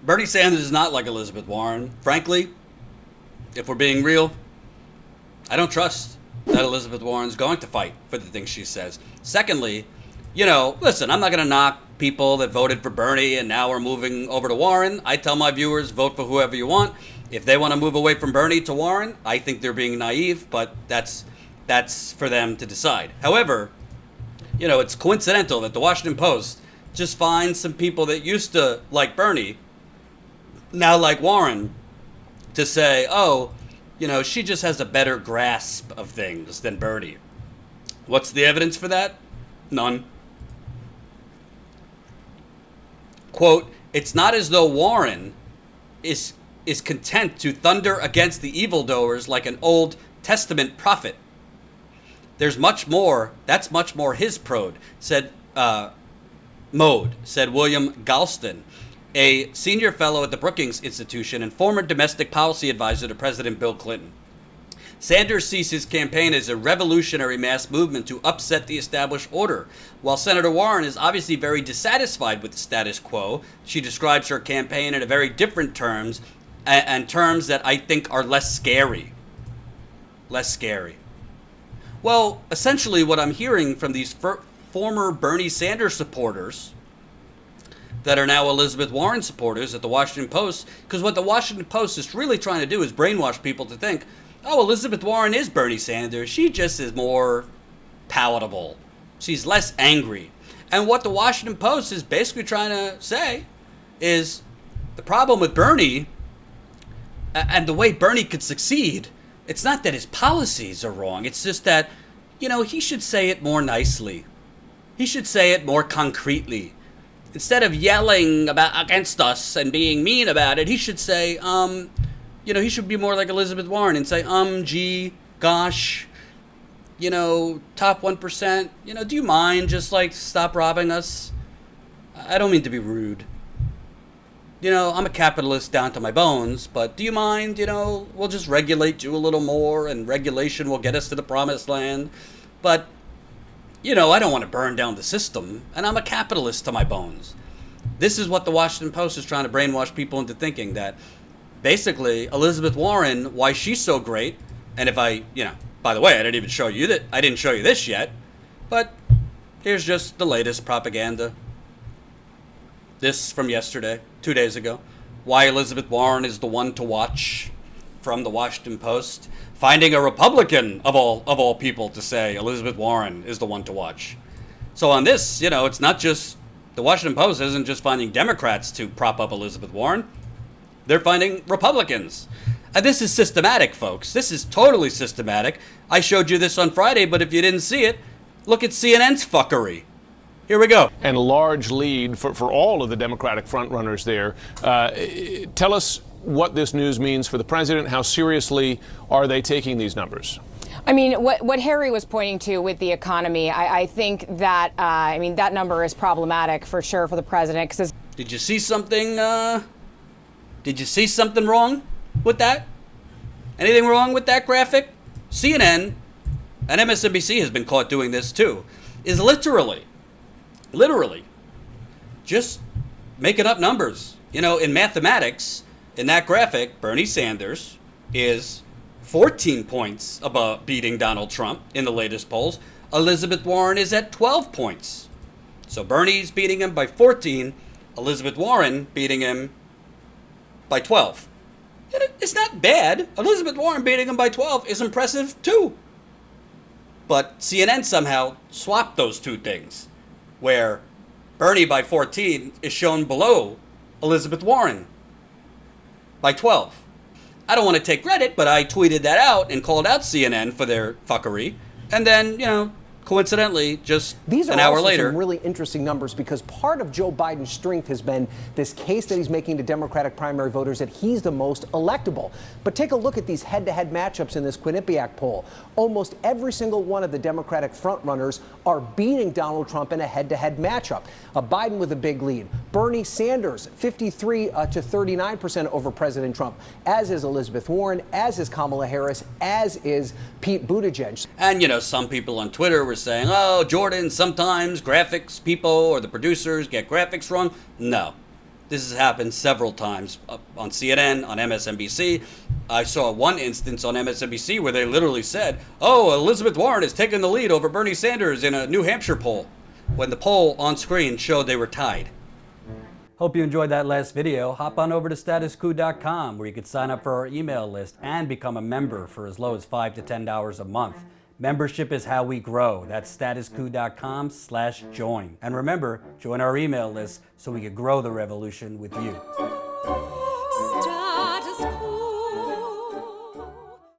Bernie Sanders is not like Elizabeth Warren. Frankly, if we're being real, I don't trust that Elizabeth Warren's going to fight for the things she says. Secondly, listen, I'm not going to knock people that voted for Bernie and now are moving over to Warren. I tell my viewers, vote for whoever you want. If they want to move away from Bernie to Warren, I think they're being naive, but that's for them to decide. However, it's coincidental that the Washington Post just finds some people that used to like Bernie, now like Warren, to say, oh, she just has a better grasp of things than Bernie. What's the evidence for that? None. Quote, it's not as though Warren is content to thunder against the evildoers like an Old Testament prophet. There's much more. That's much more his said William Galston, a senior fellow at the Brookings Institution and former domestic policy advisor to President Bill Clinton. Sanders sees his campaign as a revolutionary mass movement to upset the established order. While Senator Warren is obviously very dissatisfied with the status quo, she describes her campaign in a very different terms, and terms that I think are less scary. Less scary. Well, essentially what I'm hearing from these former Bernie Sanders supporters that are now Elizabeth Warren supporters at the Washington Post, because what the Washington Post is really trying to do is brainwash people to think, oh, Elizabeth Warren is Bernie Sanders. She just is more palatable. She's less angry. And what the Washington Post is basically trying to say is the problem with Bernie and the way Bernie could succeed, it's not that his policies are wrong. It's just that, he should say it more nicely. He should say it more concretely. Instead of yelling against us and being mean about it, he should say, he should be more like Elizabeth Warren and say, gee, gosh, top 1%, do you mind just stop robbing us? I don't mean to be rude. I'm a capitalist down to my bones, but do you mind, we'll just regulate you a little more and regulation will get us to the promised land. But, I don't want to burn down the system and I'm a capitalist to my bones. This is what the Washington Post is trying to brainwash people into thinking, that basically Elizabeth Warren, why she's so great. And if by the way, I didn't show you this yet, but here's just the latest propaganda. This from yesterday, 2 days ago. Why Elizabeth Warren is the one to watch, from the Washington Post. Finding a Republican of all people to say Elizabeth Warren is the one to watch. So on this, it's not just, the Washington Post isn't just finding Democrats to prop up Elizabeth Warren. They're finding Republicans. And this is systematic, folks. This is totally systematic. I showed you this on Friday, but if you didn't see it, look at CNN's fuckery. Here we go. And a large lead for all of the Democratic frontrunners there. Tell us what this news means for the president. How seriously are they taking these numbers? I mean, what Harry was pointing to with the economy, I think that, that number is problematic for sure for the president. Cause Did you see something wrong with that? Anything wrong with that graphic? CNN, and MSNBC has been caught doing this too, is literally just making up numbers. In mathematics, in that graphic, Bernie Sanders is 14 points above beating Donald Trump in the latest polls. Elizabeth Warren is at 12 points. So Bernie's beating him by 14, Elizabeth Warren beating him by 12. It's not bad. Elizabeth Warren beating him by 12 is impressive too. But CNN somehow swapped those two things, where Bernie by 14 is shown below Elizabeth Warren by 12. I don't want to take credit, but I tweeted that out and called out CNN for their fuckery. And then, coincidentally, just an hour later. These are some really interesting numbers, because part of Joe Biden's strength has been this case that he's making to Democratic primary voters that he's the most electable. But take a look at these head-to-head matchups in this Quinnipiac poll. Almost every single one of the Democratic frontrunners are beating Donald Trump in a head-to-head matchup. Biden with a big lead. Bernie Sanders, 53 to 39% over President Trump, as is Elizabeth Warren, as is Kamala Harris, as is Pete Buttigieg. And, some people on Twitter were saying, oh, Jordan, sometimes graphics people or the producers get graphics wrong. No, This has happened several times on CNN, on MSNBC. I saw one instance on MSNBC where they literally said, oh, Elizabeth Warren is taking the lead over Bernie Sanders in a New Hampshire poll, when the poll on screen showed they were tied. Hope you enjoyed that last video. Hop on over to statuscoup.com where you can sign up for our email list and become a member for as low as $5 to $10 a month. Membership is how we grow. That's statuscoup.com/join. And remember, join our email list so we can grow the revolution with you.